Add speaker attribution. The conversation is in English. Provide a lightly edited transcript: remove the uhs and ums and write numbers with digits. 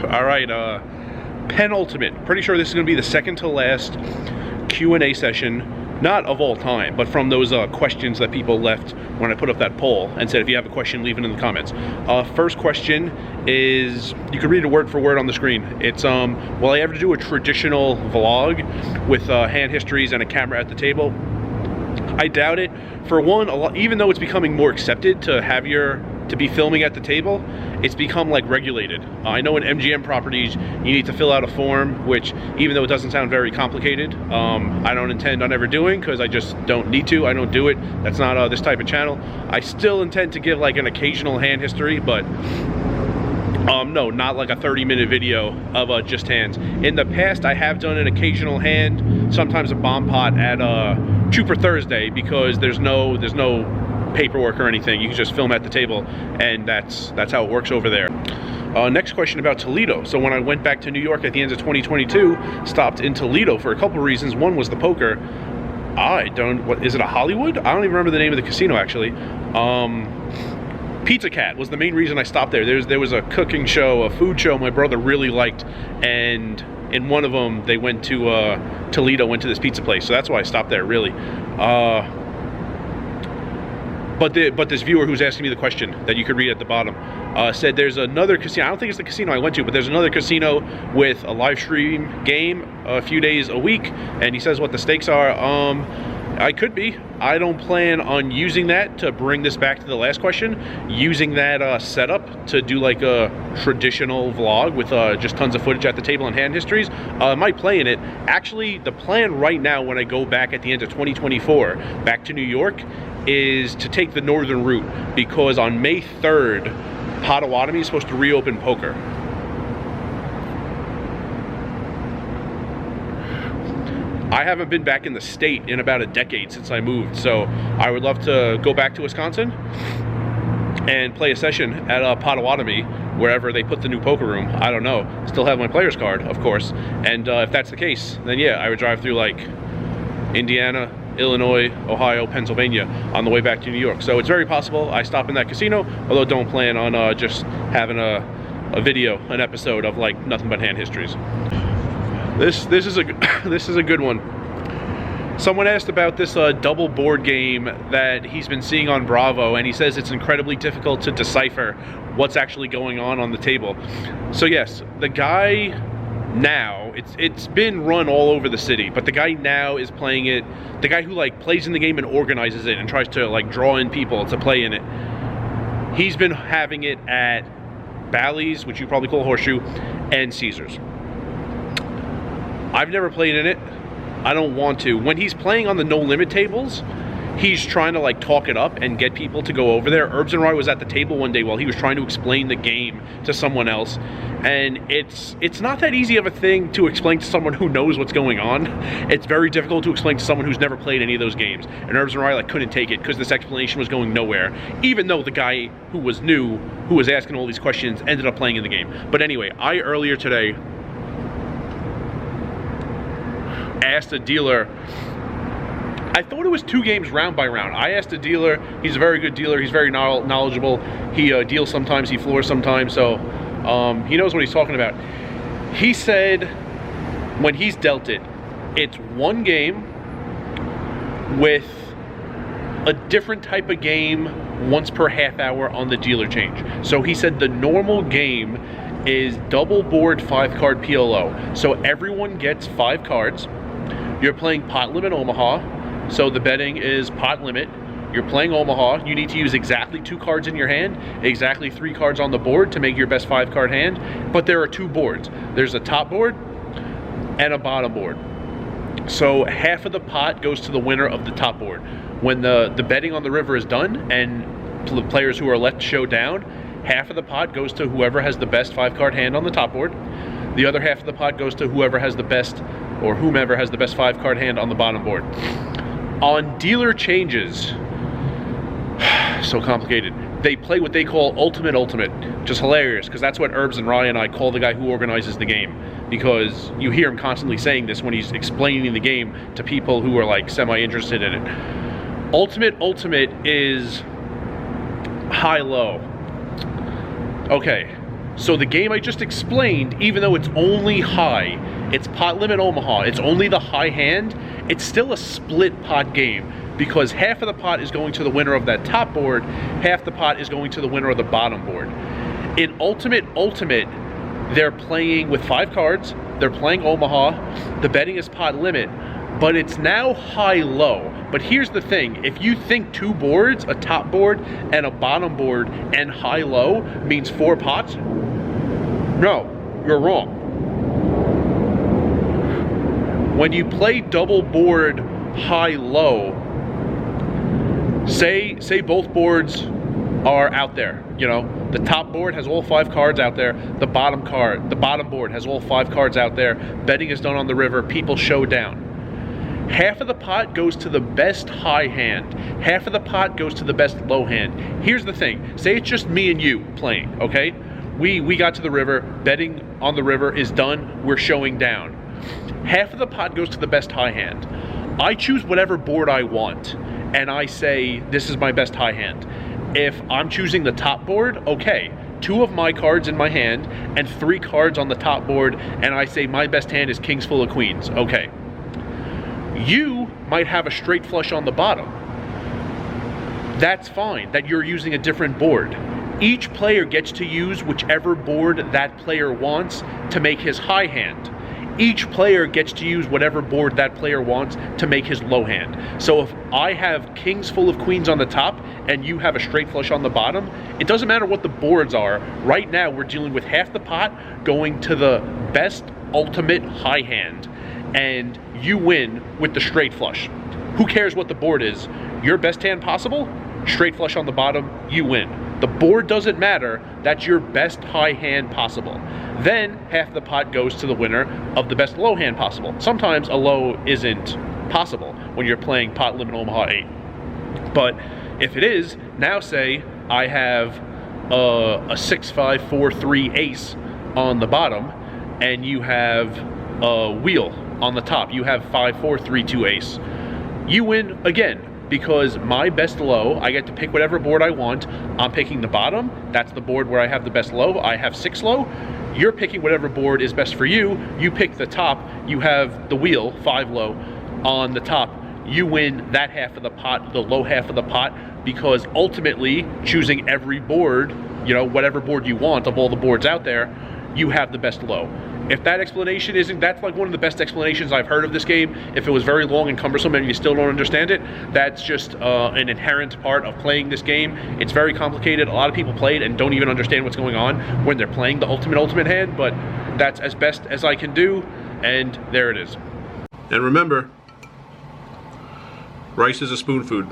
Speaker 1: All right, Penultimate. Pretty sure this is going to be the second to last Q&A session, not of all time, but from those questions that people left when I put up that poll and said, if you have a question, leave it in the comments. First question is, you can read it word for word on the screen. It's, will I ever do a traditional vlog with hand histories and a camera at the table? I doubt it. For one, even though it's becoming more accepted to be filming at the table, it's become like regulated. I know in MGM properties you need to fill out a form, which even though it doesn't sound very complicated, I don't intend on ever doing because I just don't need to. I don't do it. That's not this type of channel. I still intend to give like an occasional hand history, but no, not like a 30-minute video of just hands. In the past, I have done an occasional hand, sometimes a bomb pot at Trooper Thursday, because there's no paperwork or anything. You can just film at the table, and that's how it works over there. Next question about Toledo. So when I went back to New York at the end of 2022, stopped in Toledo for a couple reasons. One was the poker. What is it, a Hollywood? I don't even remember the name of the casino actually. Pizza Cat was the main reason I stopped there. There was a cooking show, a food show my brother really liked, and in one of them they went to Toledo, went to this pizza place, so that's why I stopped there really. But this viewer who's asking me the question that you could read at the bottom said there's another casino. I don't think it's the casino I went to, but there's another casino with a live stream game a few days a week, and he says what the stakes are. I could be. I don't plan on using that to bring this back to the last question, using that setup to do like a traditional vlog with just tons of footage at the table and hand histories. I might play in it. Actually, the plan right now when I go back at the end of 2024 back to New York is to take the northern route, because on May 3rd, Potawatomi is supposed to reopen poker. I haven't been back in the state in about a decade since I moved, so I would love to go back to Wisconsin and play a session at Potawatomi, wherever they put the new poker room. I don't know. Still have my player's card, of course. And if that's the case, then yeah, I would drive through like Indiana, Illinois, Ohio, Pennsylvania on the way back to New York. So it's very possible I stop in that casino, although don't plan on just having a video, an episode of like nothing but hand histories. This is a good one. Someone asked about this double board game that he's been seeing on Bravo, and he says it's incredibly difficult to decipher what's actually going on the table. So yes, the guy now, it's been run all over the city, but the guy now is playing it, the guy who like plays in the game and organizes it and tries to like draw in people to play in it, he's been having it at Bally's, which you probably call Horseshoe, and Caesars. I've never played in it. I don't want to. When he's playing on the no limit tables, he's trying to like talk it up and get people to go over there. Herbs and Rye was at the table one day while he was trying to explain the game to someone else, and it's not that easy of a thing to explain to someone who knows what's going on. It's very difficult to explain to someone who's never played any of those games, and Herbs and Rye like couldn't take it because this explanation was going nowhere, even though the guy who was new, who was asking all these questions, ended up playing in the game. But anyway, I earlier today asked a dealer, I thought it was 2 games round by round. I asked a dealer, he's a very good dealer, he's very knowledgeable, he deals sometimes, he floors sometimes, so he knows what he's talking about. He said when he's dealt it, it's 1 game with a different type of game once per half hour on the dealer change. So he said the normal game is double board 5-card PLO. So everyone gets 5 cards. You're playing pot limit Omaha, so the betting is pot limit. You're playing Omaha, you need to use exactly 2 cards in your hand, exactly 3 cards on the board to make your best 5-card hand, but there are 2 boards. There's a top board and a bottom board. So half of the pot goes to the winner of the top board. When the betting on the river is done and the players who are left show down, half of the pot goes to whoever has the best 5-card hand on the top board. The other half of the pot goes to whoever has the best, or whomever has the best 5-card hand on the bottom board. On dealer changes, so complicated, they play what they call ultimate, which is hilarious because that's what Herbs and Rye and I call the guy who organizes the game, because you hear him constantly saying this when he's explaining the game to people who are like semi-interested in it. Ultimate is high-low. Okay, So the game I just explained, even though it's only high, it's pot limit Omaha, it's only the high hand, it's still a split pot game because half of the pot is going to the winner of that top board, half the pot is going to the winner of the bottom board. In Ultimate, they're playing with 5 cards, they're playing Omaha, the betting is pot limit, but it's now high-low. But here's the thing, if you think 2 boards, a top board and a bottom board, and high-low means 4 pots, no, you're wrong. When you play double board high-low, say both boards are out there, you know, the top board has all 5 cards out there, the bottom board has all 5 cards out there, betting is done on the river, people show down. Half of the pot goes to the best high hand, half of the pot goes to the best low hand. Here's the thing, say it's just me and you playing, okay? We got to the river, betting on the river is done, we're showing down. Half of the pot goes to the best high hand. I choose whatever board I want, and I say, this is my best high hand. If I'm choosing the top board, okay, 2 of my cards in my hand, and 3 cards on the top board, and I say my best hand is kings full of queens, okay. You might have a straight flush on the bottom. That's fine, that you're using a different board. Each player gets to use whichever board that player wants to make his high hand. Each player gets to use whatever board that player wants to make his low hand. So if I have kings full of queens on the top and you have a straight flush on the bottom, it doesn't matter what the boards are. Right now we're dealing with half the pot going to the best ultimate high hand, and you win with the straight flush. Who cares what the board is? Your best hand possible, straight flush on the bottom, you win. The board doesn't matter, that's your best high hand possible. Then half the pot goes to the winner of the best low hand possible. Sometimes a low isn't possible when you're playing pot limit Omaha 8. But if it is, now say I have a 6-5-4-3 ace on the bottom, and you have a wheel on the top. You have 5-4-3-2 ace. You win again, because my best low, I get to pick whatever board I want. I'm picking the bottom, that's the board where I have the best low. I have 6 low. You're picking whatever board is best for you. You pick the top, you have the wheel, 5 low, on the top. You win that half of the pot, the low half of the pot, because ultimately, choosing every board, you know, whatever board you want of all the boards out there, you have the best low. If that explanation isn't, that's like one of the best explanations I've heard of this game. If it was very long and cumbersome and you still don't understand it, that's just an inherent part of playing this game. It's very complicated. A lot of people play it and don't even understand what's going on when they're playing the ultimate hand, but that's as best as I can do, and there it is. And remember, rice is a spoon food.